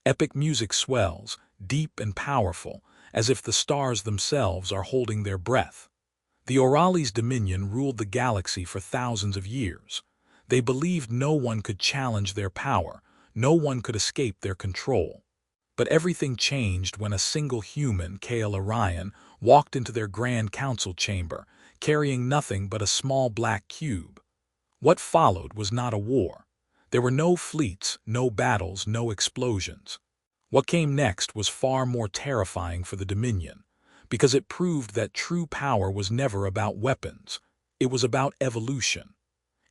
Epic music swells, deep and powerful, as if the stars themselves are holding their breath. The Orali's dominion ruled the galaxy for thousands of years. They believed no one could challenge their power, no one could escape their control. But everything changed when a single human, Kale Orion, walked into their Grand Council chamber, carrying nothing but a small black cube. What followed was not a war. There were no fleets, no battles, no explosions. What came next was far more terrifying for the Dominion, because it proved that true power was never about weapons. It was about evolution.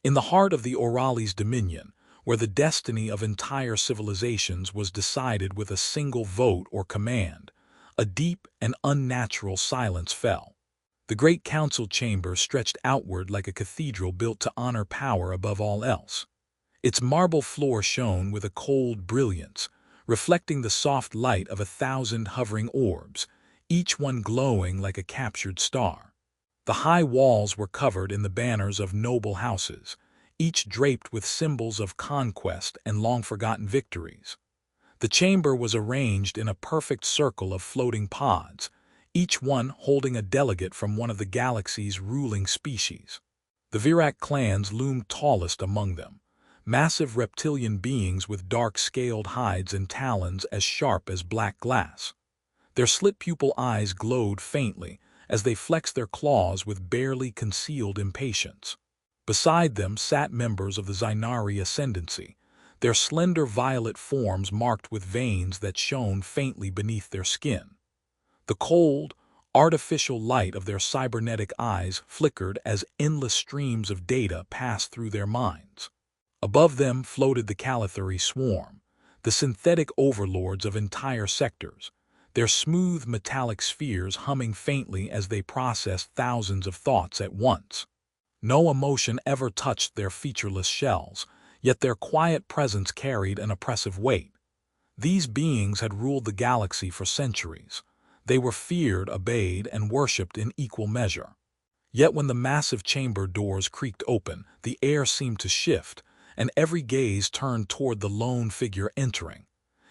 In the heart of the Orali's dominion, where the destiny of entire civilizations was decided with a single vote or command, a deep and unnatural silence fell. The great council chamber stretched outward like a cathedral built to honor power above all else. Its marble floor shone with a cold brilliance, reflecting the soft light of 1,000 hovering orbs, each one glowing like a captured star. The high walls were covered in the banners of noble houses, each draped with symbols of conquest and long-forgotten victories. The chamber was arranged in a perfect circle of floating pods, each one holding a delegate from one of the galaxy's ruling species. The Virak clans loomed tallest among them, massive reptilian beings with dark-scaled hides and talons as sharp as black glass. Their slit-pupil eyes glowed faintly as they flexed their claws with barely concealed impatience. Beside them sat members of the Zainari ascendancy, their slender violet forms marked with veins that shone faintly beneath their skin. The cold, artificial light of their cybernetic eyes flickered as endless streams of data passed through their minds. Above them floated the Calathuri swarm, the synthetic overlords of entire sectors, their smooth metallic spheres humming faintly as they processed thousands of thoughts at once. No emotion ever touched their featureless shells, yet their quiet presence carried an oppressive weight. These beings had ruled the galaxy for centuries. They were feared, obeyed, and worshipped in equal measure. Yet when the massive chamber doors creaked open, the air seemed to shift, and every gaze turned toward the lone figure entering.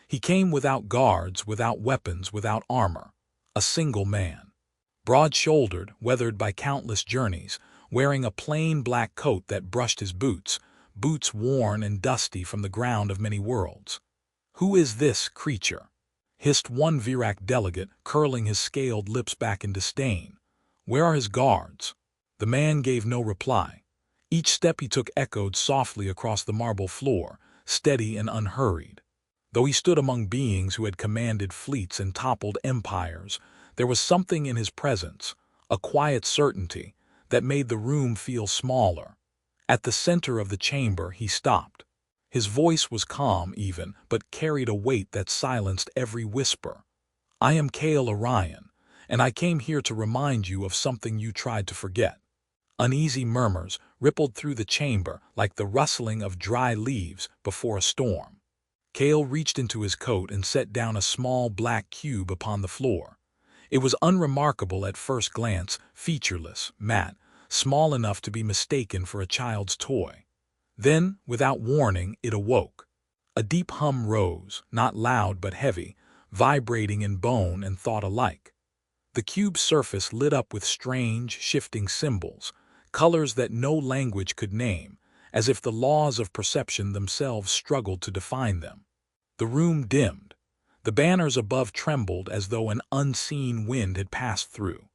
He came without guards, without weapons, without armor. A single man. Broad-shouldered, weathered by countless journeys, wearing a plain black coat that brushed his boots, boots worn and dusty from the ground of many worlds. "Who is this creature?" hissed one Virak delegate, curling his scaled lips back in disdain. "Where are his guards?" The man gave no reply. Each step he took echoed softly across the marble floor, steady and unhurried. Though he stood among beings who had commanded fleets and toppled empires, there was something in his presence, a quiet certainty, that made the room feel smaller. At the center of the chamber he stopped. His voice was calm even, but carried a weight that silenced every whisper. "I am Kale Orion, and I came here to remind you of something you tried to forget." Uneasy murmurs rippled through the chamber like the rustling of dry leaves before a storm. Kale reached into his coat and set down a small black cube upon the floor. It was unremarkable at first glance, featureless, matte, small enough to be mistaken for a child's toy. Then, without warning, it awoke. A deep hum rose, not loud but heavy, vibrating in bone and thought alike. The cube's surface lit up with strange, shifting symbols, colors that no language could name, as if the laws of perception themselves struggled to define them. The room dimmed. The banners above trembled as though an unseen wind had passed through.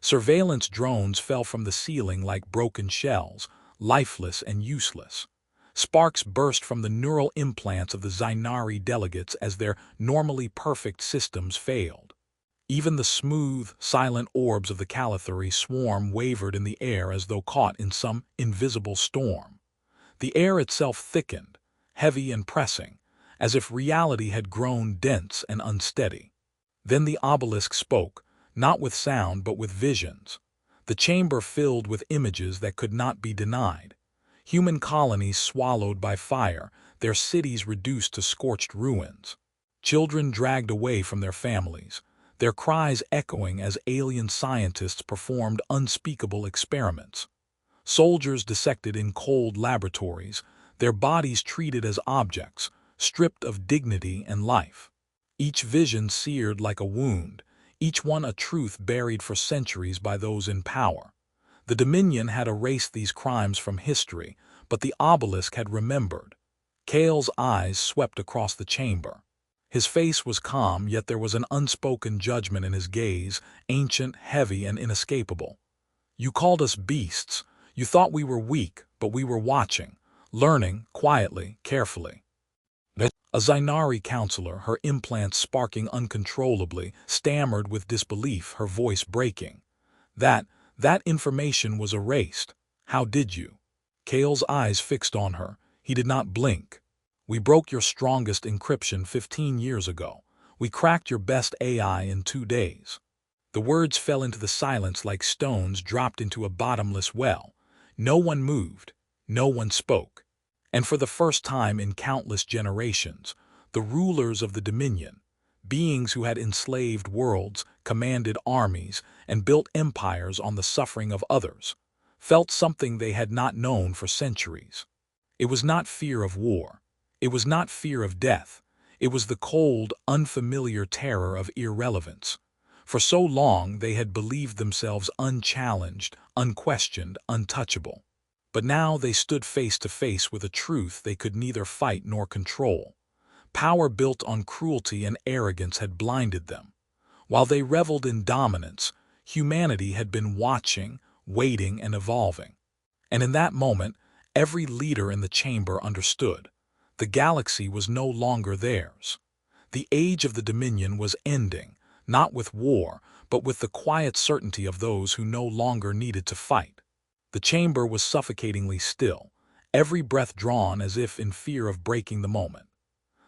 Surveillance drones fell from the ceiling like broken shells, lifeless and useless. Sparks burst from the neural implants of the Zainari delegates as their normally perfect systems failed. Even the smooth, silent orbs of the Calathuri swarm wavered in the air as though caught in some invisible storm. The air itself thickened, heavy and pressing, as if reality had grown dense and unsteady. Then the obelisk spoke, not with sound but with visions. The chamber filled with images that could not be denied. Human colonies swallowed by fire, their cities reduced to scorched ruins. Children dragged away from their families, their cries echoing as alien scientists performed unspeakable experiments. Soldiers dissected in cold laboratories, their bodies treated as objects, stripped of dignity and life. each vision seared like a wound, each one a truth buried for centuries by those in power. The Dominion had erased these crimes from history, but the obelisk had remembered. Kale's eyes swept across the chamber. His face was calm, yet there was an unspoken judgment in his gaze, ancient, heavy, and inescapable. You called us beasts. You thought we were weak, but we were watching, learning, quietly, carefully. A Zainari counselor, her implants sparking uncontrollably, stammered with disbelief, her voice breaking. That information was erased. How did you? Kale's eyes fixed on her. He did not blink. We broke your strongest encryption 15 years ago. We cracked your best AI in 2 days. The words fell into the silence like stones dropped into a bottomless well. No one moved. No one spoke. And for the first time in countless generations, the rulers of the Dominion, beings who had enslaved worlds, commanded armies, and built empires on the suffering of others, felt something they had not known for centuries. It was not fear of war. It was not fear of death. It was the cold, unfamiliar terror of irrelevance. For so long they had believed themselves unchallenged, unquestioned, untouchable. But now they stood face to face with a truth they could neither fight nor control. Power built on cruelty and arrogance had blinded them. While they reveled in dominance, humanity had been watching, waiting, and evolving. And in that moment, every leader in the chamber understood. The galaxy was no longer theirs. The age of the Dominion was ending, not with war, but with the quiet certainty of those who no longer needed to fight. The chamber was suffocatingly still, every breath drawn as if in fear of breaking the moment.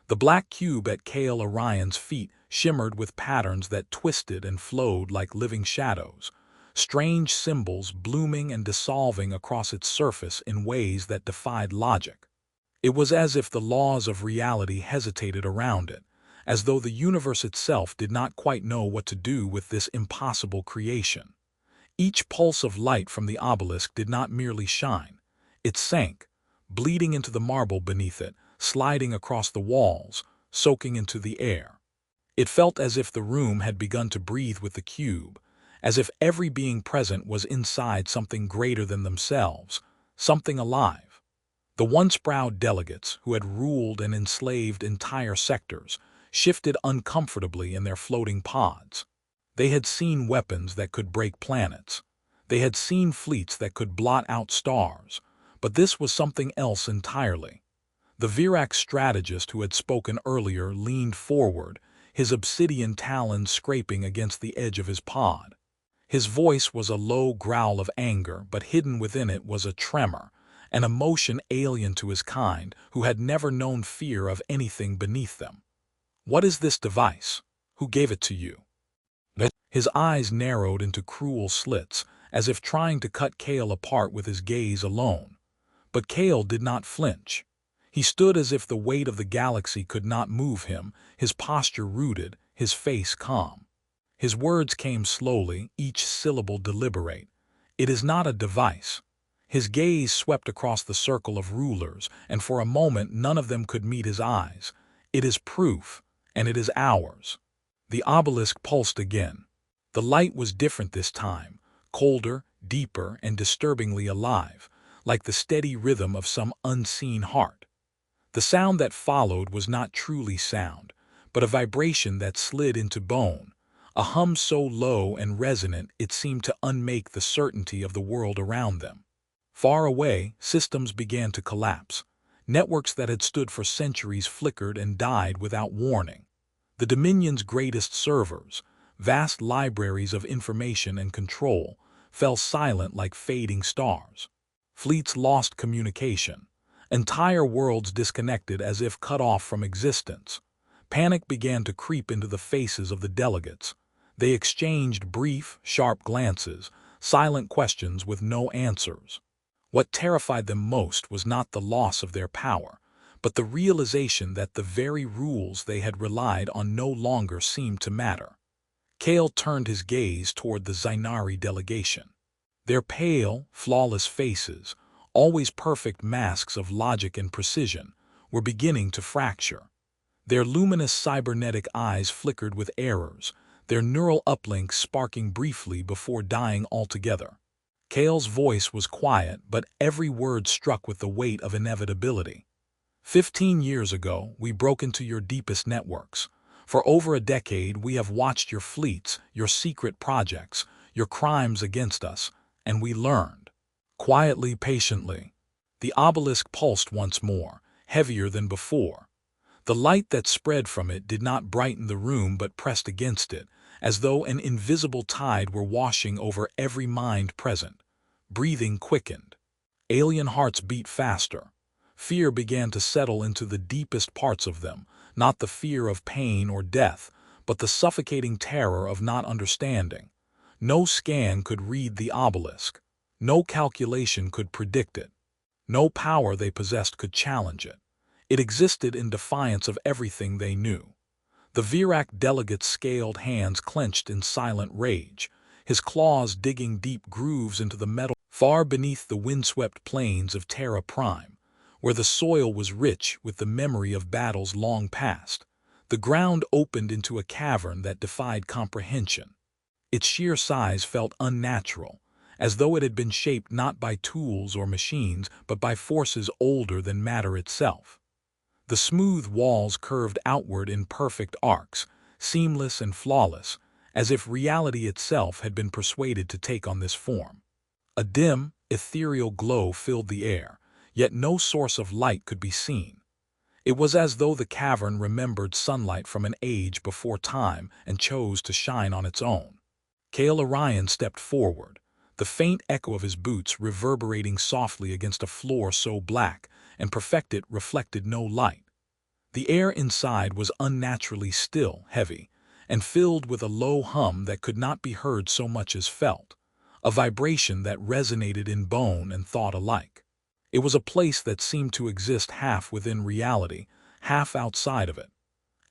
The black cube at Kale Orion's feet shimmered with patterns that twisted and flowed like living shadows, strange symbols blooming and dissolving across its surface in ways that defied logic. It was as if the laws of reality hesitated around it, as though the universe itself did not quite know what to do with this impossible creation. Each pulse of light from the obelisk did not merely shine. It sank, bleeding into the marble beneath it, sliding across the walls, soaking into the air. It felt as if the room had begun to breathe with the cube, as if every being present was inside something greater than themselves, something alive. The once proud delegates, who had ruled and enslaved entire sectors, shifted uncomfortably in their floating pods. They had seen weapons that could break planets. They had seen fleets that could blot out stars. But this was something else entirely. The Virac strategist who had spoken earlier leaned forward, his obsidian talons scraping against the edge of his pod. His voice was a low growl of anger, but hidden within it was a tremor, an emotion alien to his kind, who had never known fear of anything beneath them. What is this device? Who gave it to you? His eyes narrowed into cruel slits, as if trying to cut Kale apart with his gaze alone. But Kale did not flinch. He stood as if the weight of the galaxy could not move him, his posture rooted, his face calm. His words came slowly, each syllable deliberate. It is not a device. His gaze swept across the circle of rulers, and for a moment none of them could meet his eyes. It is proof, and it is ours. The obelisk pulsed again. The light was different this time, colder, deeper, and disturbingly alive, like the steady rhythm of some unseen heart. The sound that followed was not truly sound, but a vibration that slid into bone, a hum so low and resonant it seemed to unmake the certainty of the world around them. Far away, systems began to collapse. Networks that had stood for centuries flickered and died without warning. The Dominion's greatest servers, vast libraries of information and control, fell silent like fading stars. Fleets lost communication. Entire worlds disconnected as if cut off from existence. Panic began to creep into the faces of the delegates. They exchanged brief, sharp glances, silent questions with no answers. What terrified them most was not the loss of their power, but the realization that the very rules they had relied on no longer seemed to matter. Kale turned his gaze toward the Zainari delegation. Their pale, flawless faces, always perfect masks of logic and precision, were beginning to fracture. Their luminous cybernetic eyes flickered with errors, their neural uplinks sparking briefly before dying altogether. Kale's voice was quiet, but every word struck with the weight of inevitability. 15 years ago, we broke into your deepest networks. For over a decade, we have watched your fleets, your secret projects, your crimes against us, and we learned. Quietly, patiently. The obelisk pulsed once more, heavier than before. The light that spread from it did not brighten the room but pressed against it, as though an invisible tide were washing over every mind present. Breathing quickened. Alien hearts beat faster. Fear began to settle into the deepest parts of them, not the fear of pain or death, but the suffocating terror of not understanding. No scan could read the obelisk. No calculation could predict it. No power they possessed could challenge it. It existed in defiance of everything they knew. The Virac delegate's scaled hands clenched in silent rage, his claws digging deep grooves into the metal far beneath the windswept plains of Terra Prime, where the soil was rich with the memory of battles long past. The ground opened into a cavern that defied comprehension. Its sheer size felt unnatural, as though it had been shaped not by tools or machines, but by forces older than matter itself. The smooth walls curved outward in perfect arcs, seamless and flawless, as if reality itself had been persuaded to take on this form. A dim, ethereal glow filled the air, yet no source of light could be seen. It was as though the cavern remembered sunlight from an age before time and chose to shine on its own. Kale Orion stepped forward, the faint echo of his boots reverberating softly against a floor so black and perfected reflected no light. The air inside was unnaturally still, heavy, and filled with a low hum that could not be heard so much as felt, a vibration that resonated in bone and thought alike. It was a place that seemed to exist half within reality, half outside of it.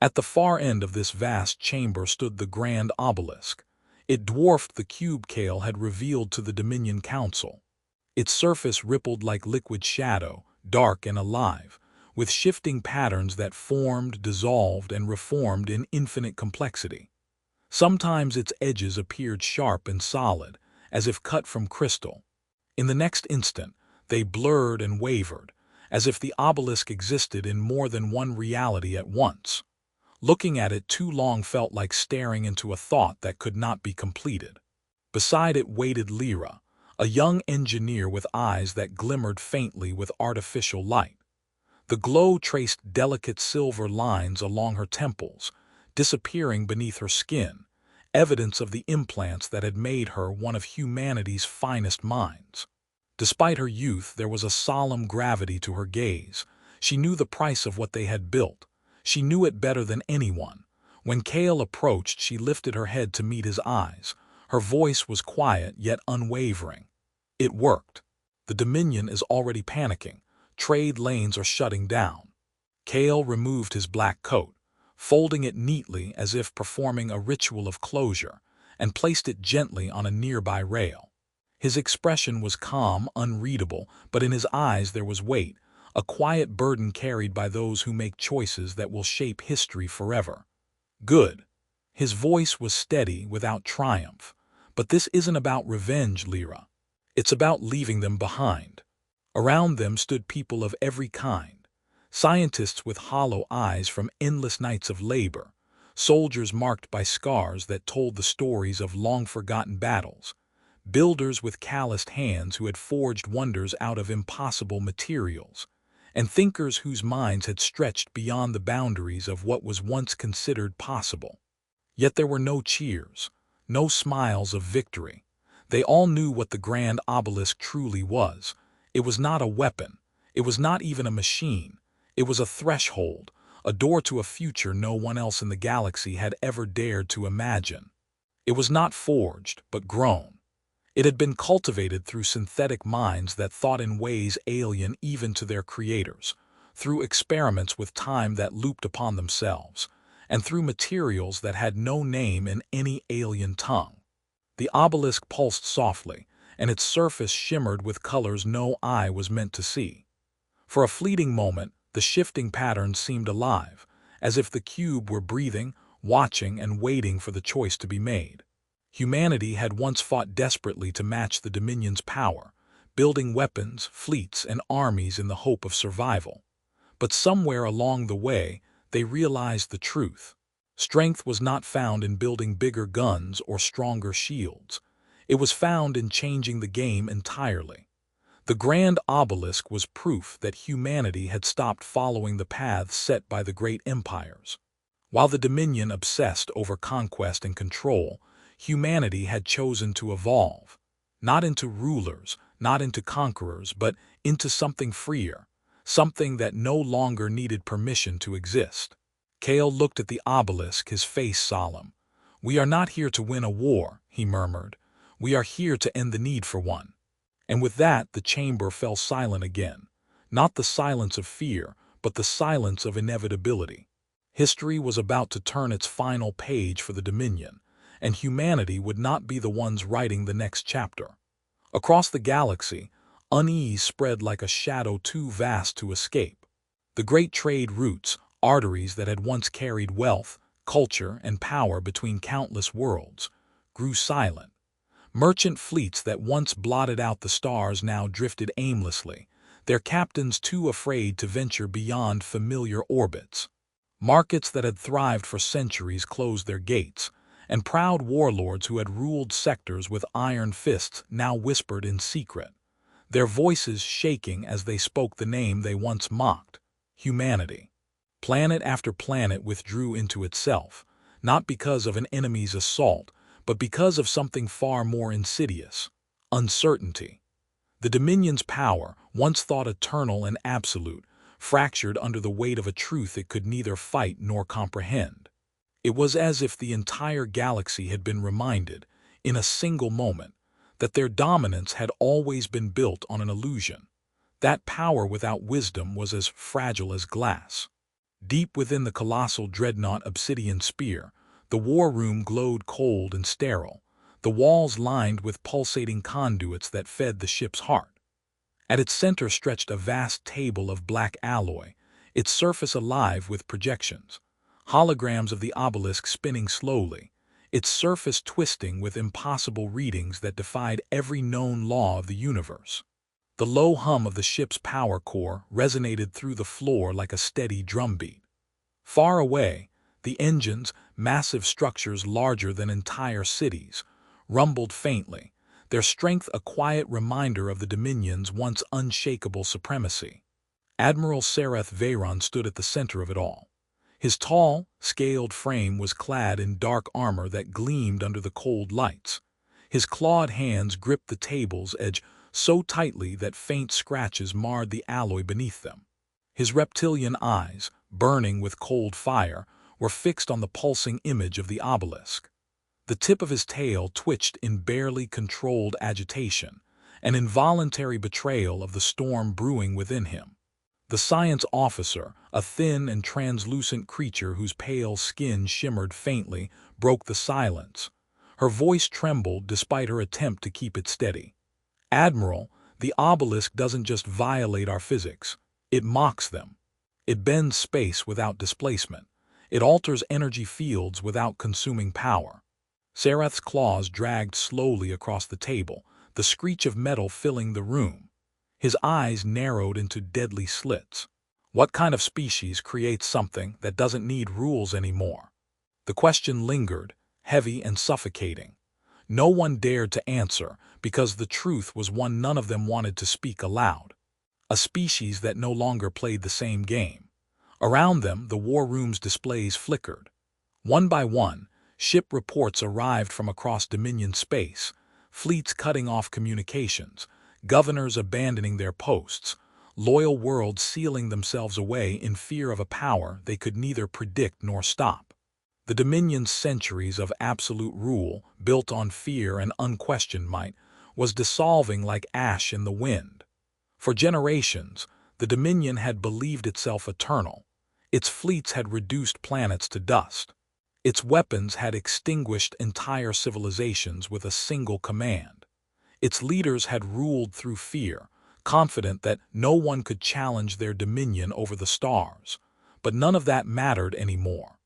At the far end of this vast chamber stood the grand obelisk. It dwarfed the cube Kale had revealed to the Dominion Council. Its surface rippled like liquid shadow, dark and alive, with shifting patterns that formed, dissolved, and reformed in infinite complexity. Sometimes its edges appeared sharp and solid, as if cut from crystal. In the next instant, they blurred and wavered, as if the obelisk existed in more than one reality at once. Looking at it too long felt like staring into a thought that could not be completed. Beside it waited Lyra, a young engineer with eyes that glimmered faintly with artificial light. The glow traced delicate silver lines along her temples, disappearing beneath her skin, evidence of the implants that had made her one of humanity's finest minds. Despite her youth, there was a solemn gravity to her gaze. She knew the price of what they had built. She knew it better than anyone. When Kale approached, she lifted her head to meet his eyes. Her voice was quiet yet unwavering. It worked. The Dominion is already panicking. Trade lanes are shutting down. Kale removed his black coat, folding it neatly as if performing a ritual of closure, and placed it gently on a nearby rail. His expression was calm, unreadable, but in his eyes there was weight, a quiet burden carried by those who make choices that will shape history forever. Good. His voice was steady, without triumph. But this isn't about revenge, Lyra. It's about leaving them behind. Around them stood people of every kind. Scientists with hollow eyes from endless nights of labor, soldiers marked by scars that told the stories of long-forgotten battles, builders with calloused hands who had forged wonders out of impossible materials, and thinkers whose minds had stretched beyond the boundaries of what was once considered possible. Yet there were no cheers, no smiles of victory. They all knew what the grand obelisk truly was. It was not a weapon. It was not even a machine. It was a threshold, a door to a future no one else in the galaxy had ever dared to imagine. It was not forged, but grown. It had been cultivated through synthetic minds that thought in ways alien even to their creators, through experiments with time that looped upon themselves, and through materials that had no name in any alien tongue. The obelisk pulsed softly, and its surface shimmered with colors no eye was meant to see. For a fleeting moment, the shifting patterns seemed alive, as if the cube were breathing, watching, and waiting for the choice to be made. Humanity had once fought desperately to match the Dominion's power, building weapons, fleets, and armies in the hope of survival. But somewhere along the way, they realized the truth. Strength was not found in building bigger guns or stronger shields. It was found in changing the game entirely. The Grand Obelisk was proof that humanity had stopped following the paths set by the great empires. While the Dominion obsessed over conquest and control, humanity had chosen to evolve, not into rulers, not into conquerors, but into something freer, something that no longer needed permission to exist. Kale looked at the obelisk, his face solemn. "We are not here to win a war," he murmured. "We are here to end the need for one." And with that, the chamber fell silent again. Not the silence of fear, but the silence of inevitability. History was about to turn its final page for the Dominion, and humanity would not be the ones writing the next chapter. Across the galaxy, unease spread like a shadow too vast to escape. The great trade routes, arteries that had once carried wealth, culture, and power between countless worlds, grew silent. Merchant fleets that once blotted out the stars now drifted aimlessly, their captains too afraid to venture beyond familiar orbits. Markets that had thrived for centuries closed their gates, and proud warlords who had ruled sectors with iron fists now whispered in secret, their voices shaking as they spoke the name they once mocked: humanity. Planet after planet withdrew into itself, not because of an enemy's assault, but because of something far more insidious: uncertainty. The Dominion's power, once thought eternal and absolute, fractured under the weight of a truth it could neither fight nor comprehend. It was as if the entire galaxy had been reminded, in a single moment, that their dominance had always been built on an illusion. That power without wisdom was as fragile as glass. Deep within the colossal dreadnought obsidian spear, the war room glowed cold and sterile, the walls lined with pulsating conduits that fed the ship's heart. At its center stretched a vast table of black alloy, its surface alive with projections, holograms of the obelisk spinning slowly, its surface twisting with impossible readings that defied every known law of the universe. The low hum of the ship's power core resonated through the floor like a steady drumbeat. Far away, the engines, massive structures larger than entire cities, rumbled faintly, their strength a quiet reminder of the Dominion's once unshakable supremacy. Admiral Sereth Veyron stood at the center of it all. His tall, scaled frame was clad in dark armor that gleamed under the cold lights. His clawed hands gripped the table's edge so tightly that faint scratches marred the alloy beneath them. His reptilian eyes, burning with cold fire, were fixed on the pulsing image of the obelisk. The tip of his tail twitched in barely controlled agitation, an involuntary betrayal of the storm brewing within him. The science officer, a thin and translucent creature whose pale skin shimmered faintly, broke the silence. Her voice trembled despite her attempt to keep it steady. "Admiral, the obelisk doesn't just violate our physics, it mocks them. It bends space without displacement. It alters energy fields without consuming power." Sereth's claws dragged slowly across the table, the screech of metal filling the room. His eyes narrowed into deadly slits. What kind of species creates something that doesn't need rules anymore? The question lingered, heavy and suffocating. No one dared to answer, because the truth was one none of them wanted to speak aloud. A species that no longer played the same game. Around them, the war room's displays flickered. One by one, ship reports arrived from across Dominion space, fleets cutting off communications, governors abandoning their posts, loyal worlds sealing themselves away in fear of a power they could neither predict nor stop. The Dominion's centuries of absolute rule, built on fear and unquestioned might, was dissolving like ash in the wind. For generations, the Dominion had believed itself eternal. Its fleets had reduced planets to dust. Its weapons had extinguished entire civilizations with a single command. Its leaders had ruled through fear, confident that no one could challenge their dominion over the stars. But none of that mattered anymore.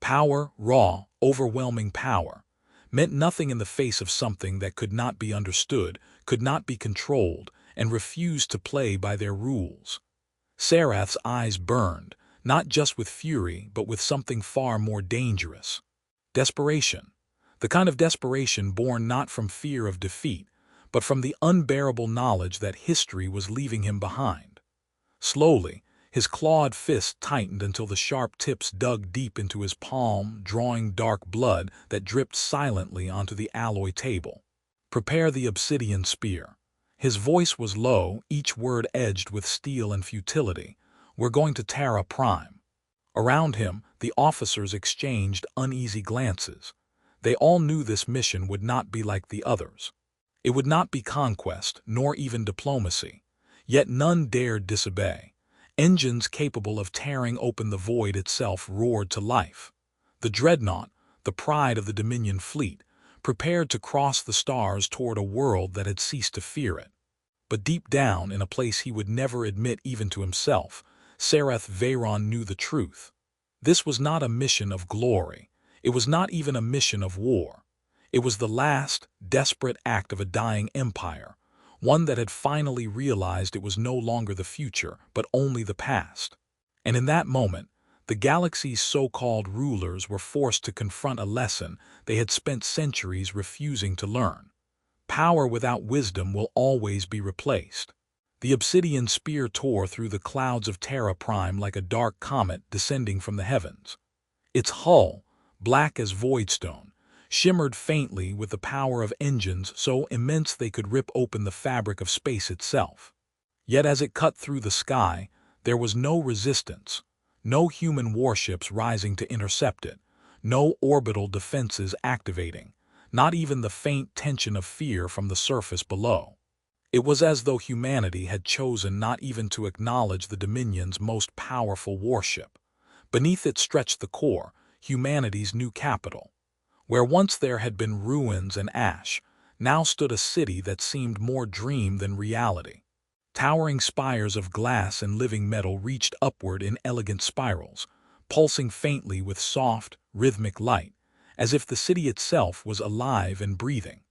Power, raw, overwhelming power, meant nothing in the face of something that could not be understood, could not be controlled, and refused to play by their rules. Serath's eyes burned, not just with fury, but with something far more dangerous. Desperation. The kind of desperation born not from fear of defeat, but from the unbearable knowledge that history was leaving him behind. Slowly, his clawed fist tightened until the sharp tips dug deep into his palm, drawing dark blood that dripped silently onto the alloy table. "Prepare the obsidian spear." His voice was low, each word edged with steel and futility. "We're going to Terra Prime." Around him, the officers exchanged uneasy glances. They all knew this mission would not be like the others. It would not be conquest, nor even diplomacy. Yet none dared disobey. Engines capable of tearing open the void itself roared to life. The dreadnought, the pride of the Dominion fleet, prepared to cross the stars toward a world that had ceased to fear it. But deep down, in a place he would never admit even to himself, Serath Veyron knew the truth. This was not a mission of glory. It was not even a mission of war. It was the last, desperate act of a dying empire, one that had finally realized it was no longer the future, but only the past. And in that moment, the galaxy's so-called rulers were forced to confront a lesson they had spent centuries refusing to learn. Power without wisdom will always be replaced. The obsidian spear tore through the clouds of Terra Prime like a dark comet descending from the heavens. Its hull, black as voidstone, shimmered faintly with the power of engines so immense they could rip open the fabric of space itself. Yet as it cut through the sky, there was no resistance, no human warships rising to intercept it, no orbital defenses activating, not even the faint tension of fear from the surface below. It was as though humanity had chosen not even to acknowledge the Dominion's most powerful warship. Beneath it stretched the core, humanity's new capital. Where once there had been ruins and ash, now stood a city that seemed more dream than reality. Towering spires of glass and living metal reached upward in elegant spirals, pulsing faintly with soft, rhythmic light, as if the city itself was alive and breathing.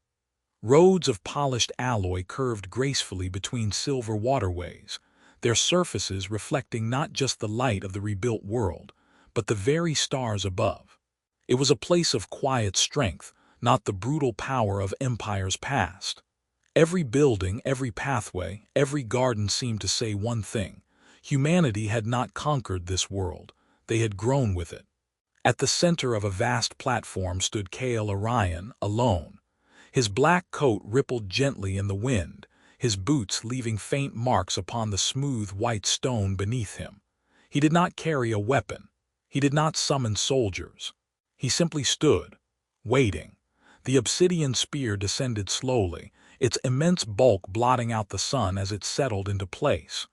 Roads of polished alloy curved gracefully between silver waterways, their surfaces reflecting not just the light of the rebuilt world, but the very stars above. It was a place of quiet strength, not the brutal power of empires past. Every building, every pathway, every garden seemed to say one thing: humanity had not conquered this world, they had grown with it. At the center of a vast platform stood Kael Orion, alone. His black coat rippled gently in the wind, his boots leaving faint marks upon the smooth white stone beneath him. He did not carry a weapon. He did not summon soldiers. He simply stood, waiting. The obsidian spear descended slowly, its immense bulk blotting out the sun as it settled into place.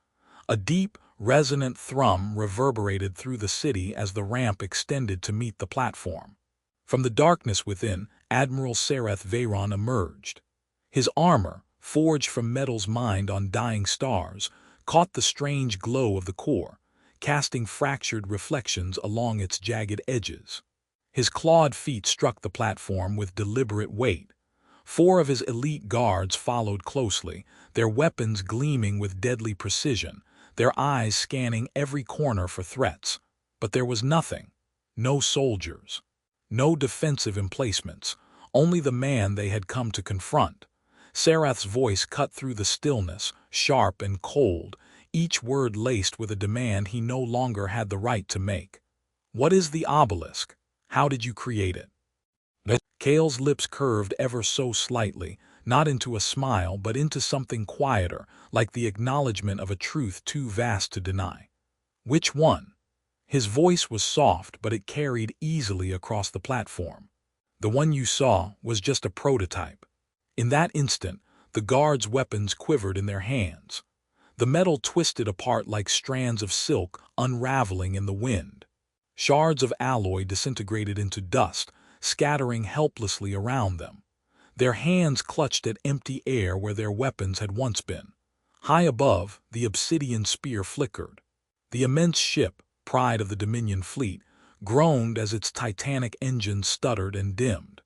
A deep, resonant thrum reverberated through the city as the ramp extended to meet the platform. From the darkness within, Admiral Serath Veyron emerged. His armor, forged from metals mined on dying stars, caught the strange glow of the core, casting fractured reflections along its jagged edges. His clawed feet struck the platform with deliberate weight. 4 of his elite guards followed closely, their weapons gleaming with deadly precision, their eyes scanning every corner for threats. But there was nothing. No soldiers. No defensive emplacements. Only the man they had come to confront. Serath's voice cut through the stillness, sharp and cold, each word laced with a demand he no longer had the right to make. "What is the obelisk? How did you create it?" Kael's lips curved ever so slightly, not into a smile but into something quieter, like the acknowledgement of a truth too vast to deny. "Which one?" His voice was soft, but it carried easily across the platform. "The one you saw was just a prototype." In that instant, the guards' weapons quivered in their hands. The metal twisted apart like strands of silk unraveling in the wind. Shards of alloy disintegrated into dust, scattering helplessly around them. Their hands clutched at empty air where their weapons had once been. High above, the obsidian spear flickered. The immense ship, pride of the Dominion fleet, groaned as its titanic engine stuttered and dimmed.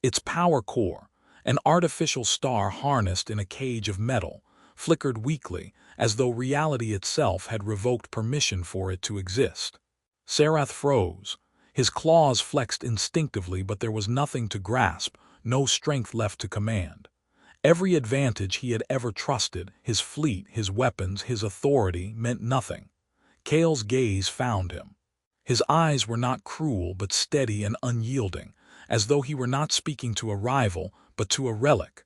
Its power core, an artificial star harnessed in a cage of metal, flickered weakly, as though reality itself had revoked permission for it to exist. Sarath froze. His claws flexed instinctively, but there was nothing to grasp, no strength left to command. Every advantage he had ever trusted, his fleet, his weapons, his authority, meant nothing. Kale's gaze found him. His eyes were not cruel but steady and unyielding, as though he were not speaking to a rival, but to a relic.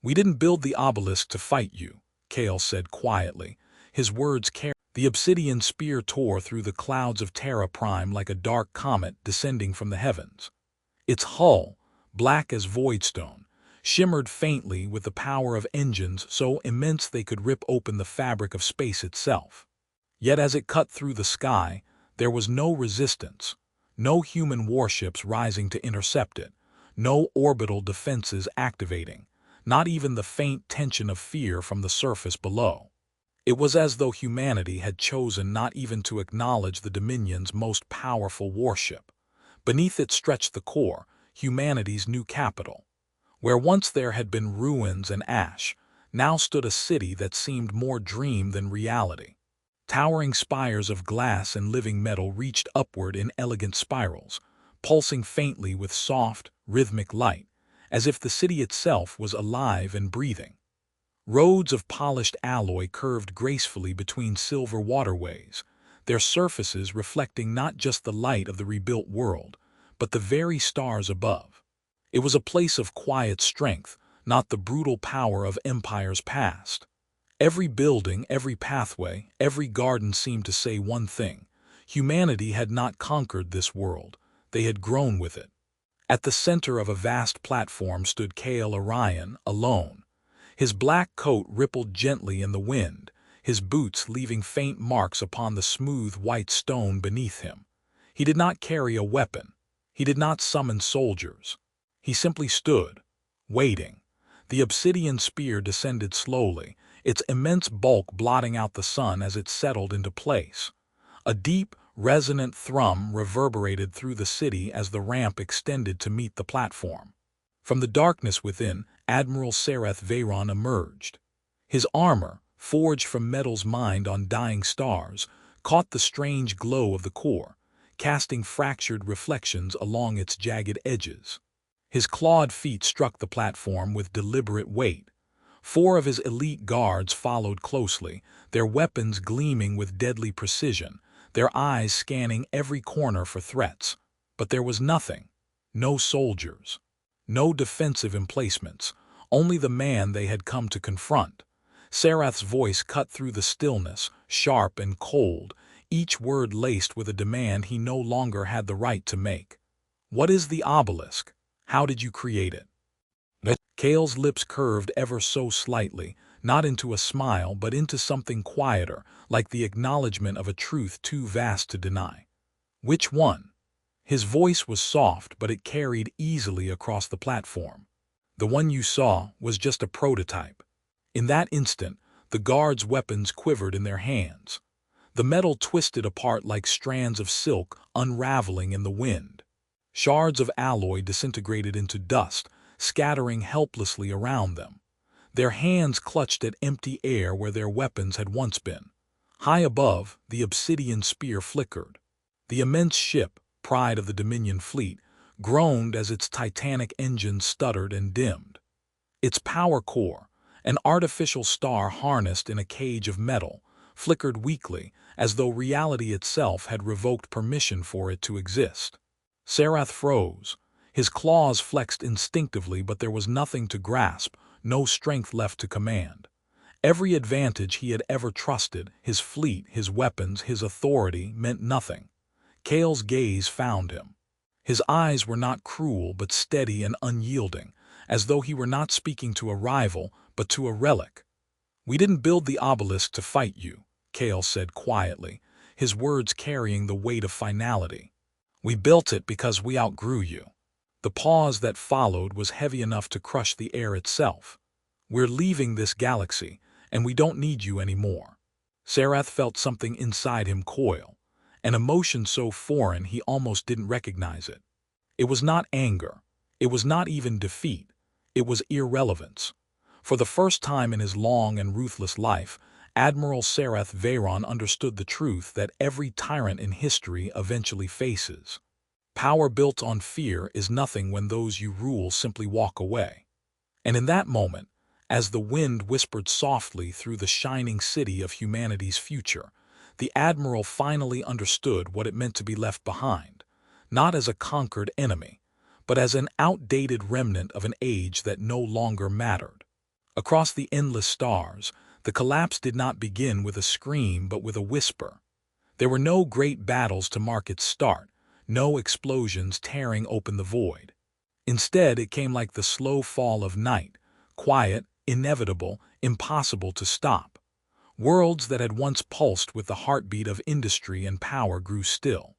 "We didn't build the obelisk to fight you," Kale said quietly. His words carried. The obsidian spear tore through the clouds of Terra Prime like a dark comet descending from the heavens. Its hull, black as voidstone, shimmered faintly with the power of engines so immense they could rip open the fabric of space itself. Yet as it cut through the sky, there was no resistance, no human warships rising to intercept it, no orbital defenses activating, not even the faint tension of fear from the surface below. It was as though humanity had chosen not even to acknowledge the Dominion's most powerful warship. Beneath it stretched the core, humanity's new capital. Where once there had been ruins and ash, now stood a city that seemed more dream than reality. Towering spires of glass and living metal reached upward in elegant spirals, pulsing faintly with soft, rhythmic light, as if the city itself was alive and breathing. Roads of polished alloy curved gracefully between silver waterways, their surfaces reflecting not just the light of the rebuilt world, but the very stars above. It was a place of quiet strength, not the brutal power of empires past. Every building, every pathway, every garden seemed to say one thing: humanity had not conquered this world, they had grown with it. At the center of a vast platform stood Kale Orion, alone. His black coat rippled gently in the wind, his boots leaving faint marks upon the smooth white stone beneath him. He did not carry a weapon. He did not summon soldiers. He simply stood, waiting. The obsidian spear descended slowly, its immense bulk blotting out the sun as it settled into place. A deep, resonant thrum reverberated through the city as the ramp extended to meet the platform. From the darkness within, Admiral Sarath Veyron emerged. His armor, forged from metals mined on dying stars, caught the strange glow of the core, casting fractured reflections along its jagged edges. His clawed feet struck the platform with deliberate weight. 4 of his elite guards followed closely, their weapons gleaming with deadly precision, their eyes scanning every corner for threats. But there was nothing. No soldiers. No defensive emplacements, only the man they had come to confront. Sarath's voice cut through the stillness, sharp and cold, each word laced with a demand he no longer had the right to make. "What is the obelisk? How did you create it?" Kale's lips curved ever so slightly, not into a smile but into something quieter, like the acknowledgement of a truth too vast to deny. "Which one?" His voice was soft, but it carried easily across the platform. "The one you saw was just a prototype." In that instant, the guards' weapons quivered in their hands. The metal twisted apart like strands of silk unraveling in the wind. Shards of alloy disintegrated into dust, scattering helplessly around them. Their hands clutched at empty air where their weapons had once been. High above, the obsidian spear flickered. The immense ship, pride of the Dominion fleet, groaned as its titanic engine stuttered and dimmed. Its power core, an artificial star harnessed in a cage of metal, flickered weakly, as though reality itself had revoked permission for it to exist. Sarath froze. His claws flexed instinctively, but there was nothing to grasp, no strength left to command. Every advantage he had ever trusted, his fleet, his weapons, his authority, meant nothing. Kale's gaze found him. His eyes were not cruel but steady and unyielding, as though he were not speaking to a rival but to a relic. "We didn't build the obelisk to fight you," Kale said quietly, his words carrying the weight of finality. "We built it because we outgrew you." The pause that followed was heavy enough to crush the air itself. "We're leaving this galaxy, and we don't need you anymore." Sarath felt something inside him coil. an emotion so foreign he almost didn't recognize it. It was not anger. It was not even defeat. It was irrelevance. For the first time in his long and ruthless life, Admiral Sereth Veyron understood the truth that every tyrant in history eventually faces. Power built on fear is nothing when those you rule simply walk away. And in that moment, as the wind whispered softly through the shining city of humanity's future, the Admiral finally understood what it meant to be left behind, not as a conquered enemy, but as an outdated remnant of an age that no longer mattered. Across the endless stars, the collapse did not begin with a scream but with a whisper. There were no great battles to mark its start, no explosions tearing open the void. Instead, it came like the slow fall of night, quiet, inevitable, impossible to stop. Worlds that had once pulsed with the heartbeat of industry and power grew still.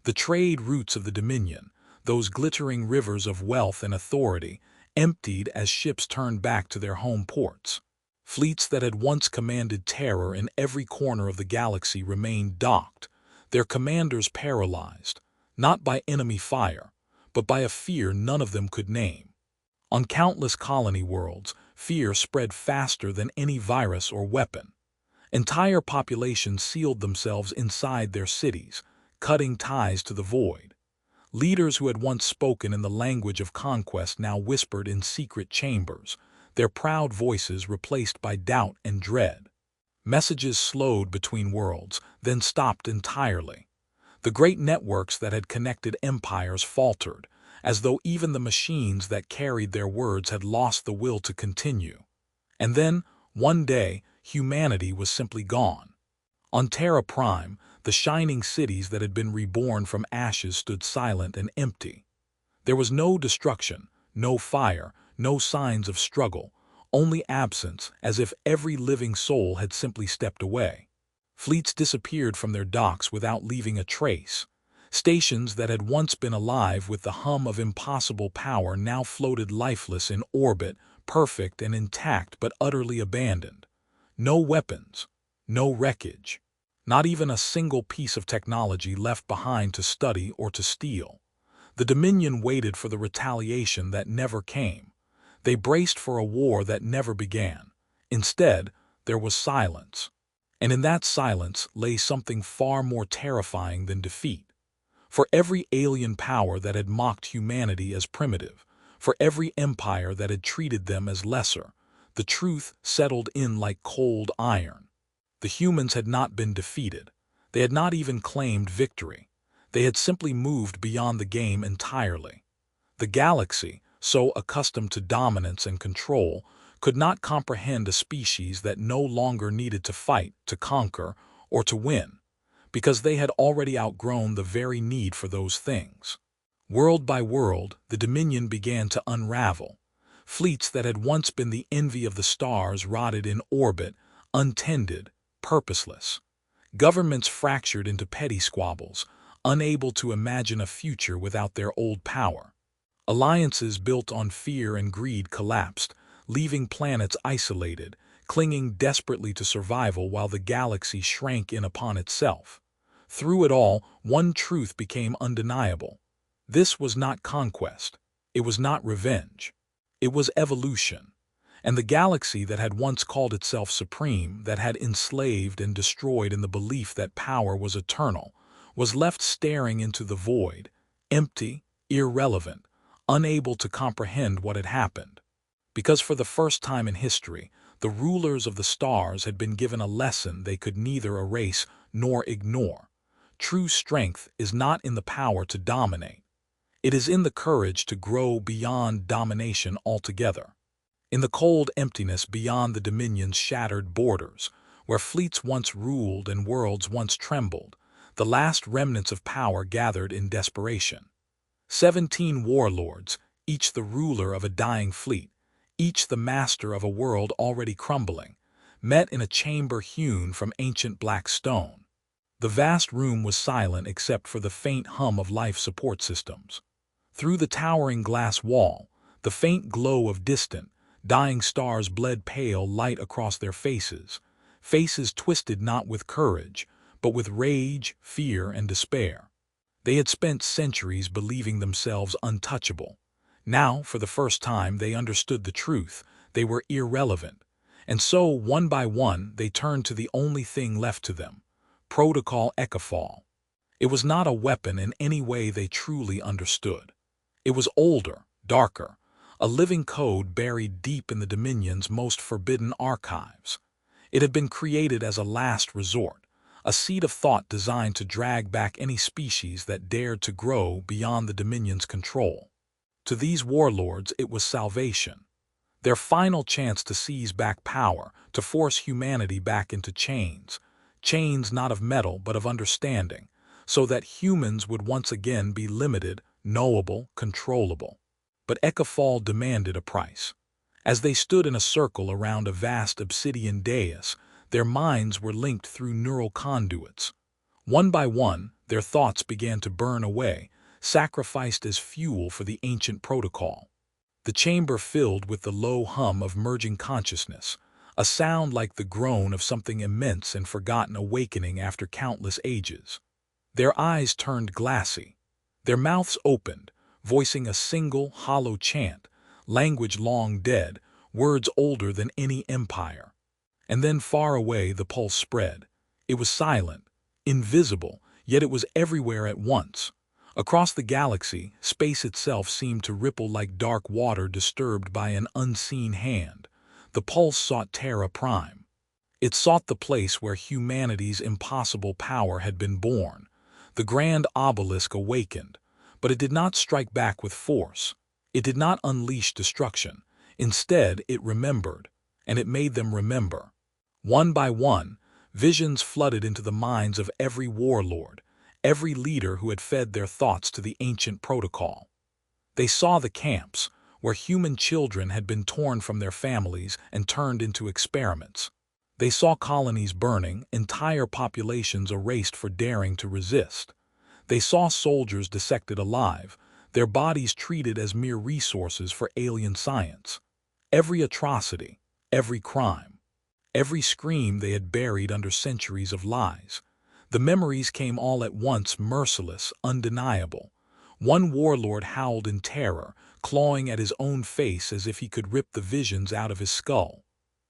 The trade routes of the Dominion, those glittering rivers of wealth and authority, emptied as ships turned back to their home ports. Fleets that had once commanded terror in every corner of the galaxy remained docked, their commanders paralyzed, not by enemy fire, but by a fear none of them could name. On countless colony worlds, fear spread faster than any virus or weapon. Entire populations sealed themselves inside their cities, cutting ties to the void. Leaders who had once spoken in the language of conquest now whispered in secret chambers, their proud voices replaced by doubt and dread. Messages slowed between worlds, then stopped entirely. The great networks that had connected empires faltered, as though even the machines that carried their words had lost the will to continue. And then, one day, humanity was simply gone. On Terra Prime, the shining cities that had been reborn from ashes stood silent and empty. There was no destruction, no fire, no signs of struggle, only absence, as if every living soul had simply stepped away. Fleets disappeared from their docks without leaving a trace. Stations that had once been alive with the hum of impossible power now floated lifeless in orbit, perfect and intact but utterly abandoned. No weapons, no wreckage, not even a single piece of technology left behind to study or to steal. The Dominion waited for the retaliation that never came. They braced for a war that never began. Instead, there was silence. And in that silence lay something far more terrifying than defeat. For every alien power that had mocked humanity as primitive, for every empire that had treated them as lesser, the truth settled in like cold iron. The humans had not been defeated. They had not even claimed victory. They had simply moved beyond the game entirely. The galaxy, so accustomed to dominance and control, could not comprehend a species that no longer needed to fight, to conquer, or to win, because they had already outgrown the very need for those things. World by world, the Dominion began to unravel. Fleets that had once been the envy of the stars rotted in orbit, untended, purposeless. Governments fractured into petty squabbles, unable to imagine a future without their old power. Alliances built on fear and greed collapsed, leaving planets isolated, clinging desperately to survival while the galaxy shrank in upon itself. Through it all, one truth became undeniable. This was not conquest. It was not revenge. It was evolution. And the galaxy that had once called itself supreme, that had enslaved and destroyed in the belief that power was eternal, was left staring into the void, empty, irrelevant, unable to comprehend what had happened. Because for the first time in history, the rulers of the stars had been given a lesson they could neither erase nor ignore. True strength is not in the power to dominate. It is in the courage to grow beyond domination altogether. In the cold emptiness beyond the Dominion's shattered borders, where fleets once ruled and worlds once trembled, the last remnants of power gathered in desperation. 17 warlords, each the ruler of a dying fleet, each the master of a world already crumbling, met in a chamber hewn from ancient black stone. The vast room was silent except for the faint hum of life support systems. Through the towering glass wall, the faint glow of distant, dying stars bled pale light across their faces, faces twisted not with courage, but with rage, fear, and despair. They had spent centuries believing themselves untouchable. Now, for the first time, they understood the truth. They were irrelevant. And so, one by one, they turned to the only thing left to them: Protocol HFY. It was not a weapon in any way they truly understood. It was older, darker, a living code buried deep in the Dominion's most forbidden archives. It had been created as a last resort, a seed of thought designed to drag back any species that dared to grow beyond the Dominion's control. To these warlords, it was salvation. Their final chance to seize back power, to force humanity back into chains. Chains not of metal but of understanding, so that humans would once again be limited, knowable, controllable. But HFY demanded a price. As they stood in a circle around a vast obsidian dais, their minds were linked through neural conduits. One by one, their thoughts began to burn away, sacrificed as fuel for the ancient protocol. The chamber filled with the low hum of merging consciousness, a sound like the groan of something immense and forgotten awakening after countless ages. Their eyes turned glassy. Their mouths opened, voicing a single, hollow chant, language long dead, words older than any empire. And then far away the pulse spread. It was silent, invisible, yet it was everywhere at once. Across the galaxy, space itself seemed to ripple like dark water disturbed by an unseen hand. The pulse sought Terra Prime. It sought the place where humanity's impossible power had been born. The grand obelisk awakened, but it did not strike back with force. It did not unleash destruction. Instead, it remembered, and it made them remember. One by one, visions flooded into the minds of every warlord, every leader who had fed their thoughts to the ancient protocol. They saw the camps, where human children had been torn from their families and turned into experiments. They saw colonies burning, entire populations erased for daring to resist. They saw soldiers dissected alive, their bodies treated as mere resources for alien science. Every atrocity, every crime, every scream they had buried under centuries of lies. The memories came all at once, merciless, undeniable. One warlord howled in terror, clawing at his own face as if he could rip the visions out of his skull.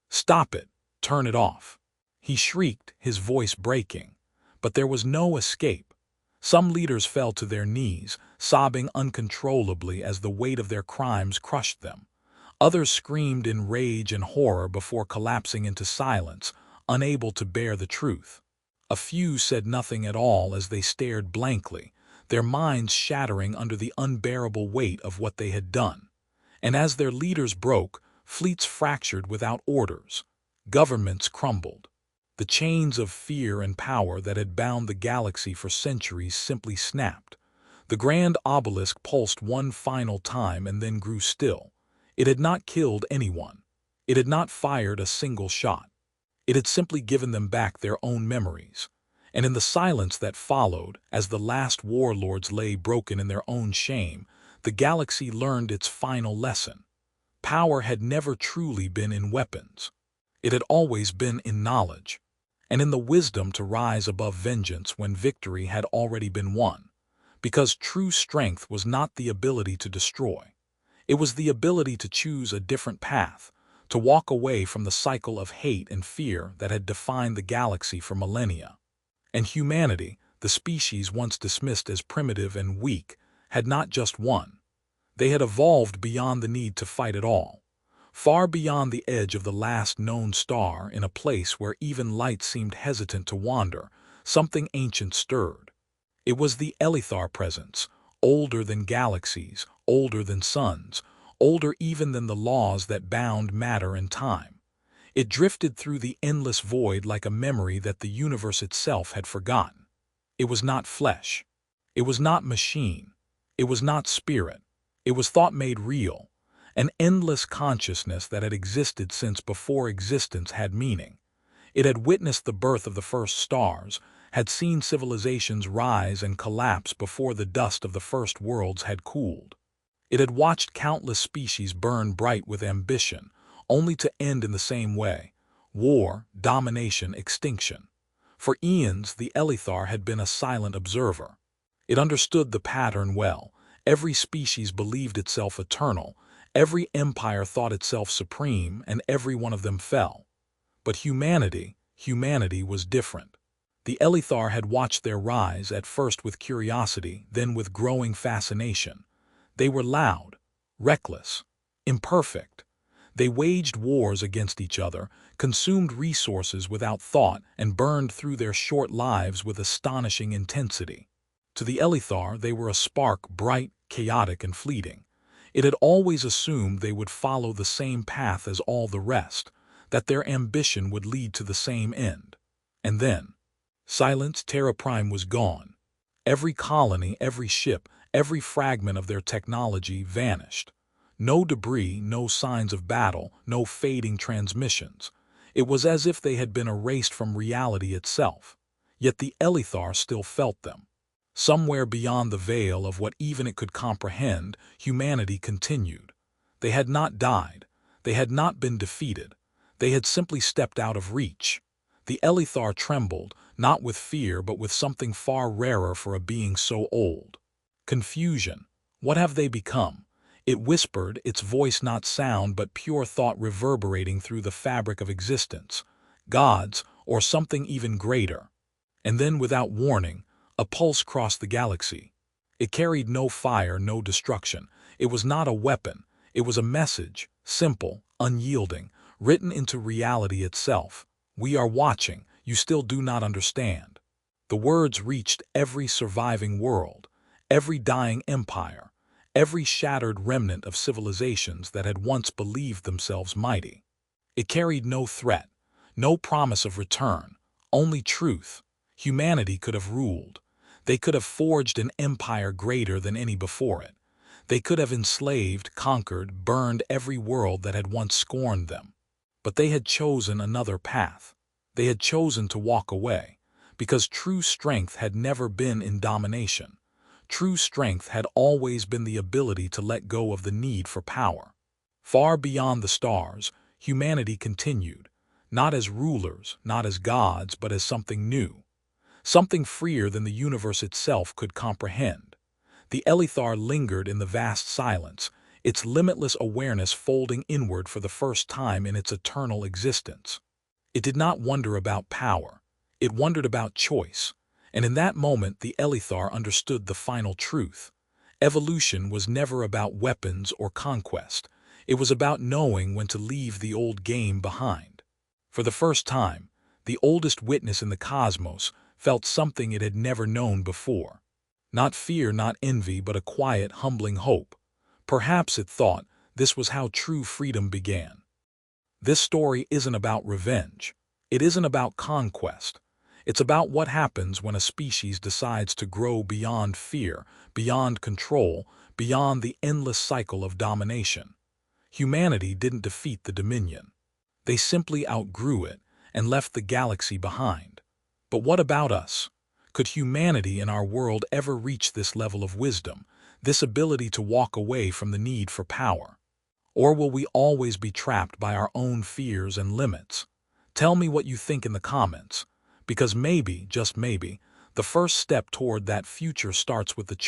"Stop it! Turn it off!" he shrieked, his voice breaking. But there was no escape. Some leaders fell to their knees, sobbing uncontrollably as the weight of their crimes crushed them. Others screamed in rage and horror before collapsing into silence, unable to bear the truth. A few said nothing at all as they stared blankly, their minds shattering under the unbearable weight of what they had done. And as their leaders broke, fleets fractured without orders. Governments crumbled. The chains of fear and power that had bound the galaxy for centuries simply snapped. The grand obelisk pulsed one final time and then grew still. It had not killed anyone. It had not fired a single shot. It had simply given them back their own memories. And in the silence that followed, as the last warlords lay broken in their own shame, the galaxy learned its final lesson. Power had never truly been in weapons. It had always been in knowledge, and in the wisdom to rise above vengeance when victory had already been won. Because true strength was not the ability to destroy. It was the ability to choose a different path, to walk away from the cycle of hate and fear that had defined the galaxy for millennia. And humanity, the species once dismissed as primitive and weak, had not just won. They had evolved beyond the need to fight at all. Far beyond the edge of the last known star, in a place where even light seemed hesitant to wander, something ancient stirred. It was the Elithar presence, older than galaxies, older than suns, older even than the laws that bound matter and time. It drifted through the endless void like a memory that the universe itself had forgotten. It was not flesh. It was not machine. It was not spirit. It was thought made real, an endless consciousness that had existed since before existence had meaning. It had witnessed the birth of the first stars, had seen civilizations rise and collapse before the dust of the first worlds had cooled. It had watched countless species burn bright with ambition, only to end in the same way: war, domination, extinction. For eons, the Elithar had been a silent observer. It understood the pattern well. Every species believed itself eternal, every empire thought itself supreme, and every one of them fell. But humanity was different. The Elithar had watched their rise, at first with curiosity, then with growing fascination. They were loud, reckless, imperfect. They waged wars against each other, consumed resources without thought, and burned through their short lives with astonishing intensity. To the Elithar, they were a spark, bright, chaotic, and fleeting. It had always assumed they would follow the same path as all the rest, that their ambition would lead to the same end. And then, silence. Terra Prime was gone. Every colony, every ship, every fragment of their technology vanished. No debris, no signs of battle, no fading transmissions. It was as if they had been erased from reality itself. Yet the Elithar still felt them. Somewhere beyond the veil of what even it could comprehend, humanity continued. They had not died. They had not been defeated. They had simply stepped out of reach. The Elithar trembled, not with fear but with something far rarer for a being so old. Confusion. What have they become? It whispered, its voice not sound but pure thought reverberating through the fabric of existence. Gods, or something even greater. And then, without warning, a pulse crossed the galaxy. It carried no fire, no destruction. It was not a weapon. It was a message, simple, unyielding, written into reality itself. We are watching. You still do not understand. The words reached every surviving world, every dying empire, every shattered remnant of civilizations that had once believed themselves mighty. It carried no threat, no promise of return, only truth. Humanity could have ruled. They could have forged an empire greater than any before it. They could have enslaved, conquered, burned every world that had once scorned them. But they had chosen another path. They had chosen to walk away, because true strength had never been in domination. True strength had always been the ability to let go of the need for power. Far beyond the stars, humanity continued, not as rulers, not as gods, but as something new. Something freer than the universe itself could comprehend. The Elithar lingered in the vast silence, its limitless awareness folding inward for the first time in its eternal existence. It did not wonder about power. It wondered about choice. And in that moment, the Elithar understood the final truth. Evolution was never about weapons or conquest. It was about knowing when to leave the old game behind. For the first time, the oldest witness in the cosmos felt something it had never known before. Not fear, not envy, but a quiet, humbling hope. Perhaps, it thought, this was how true freedom began. This story isn't about revenge. It isn't about conquest. It's about what happens when a species decides to grow beyond fear, beyond control, beyond the endless cycle of domination. Humanity didn't defeat the Dominion. They simply outgrew it and left the galaxy behind. But what about us? Could humanity in our world ever reach this level of wisdom, this ability to walk away from the need for power? Or will we always be trapped by our own fears and limits? Tell me what you think in the comments, because maybe, just maybe, the first step toward that future starts with the choice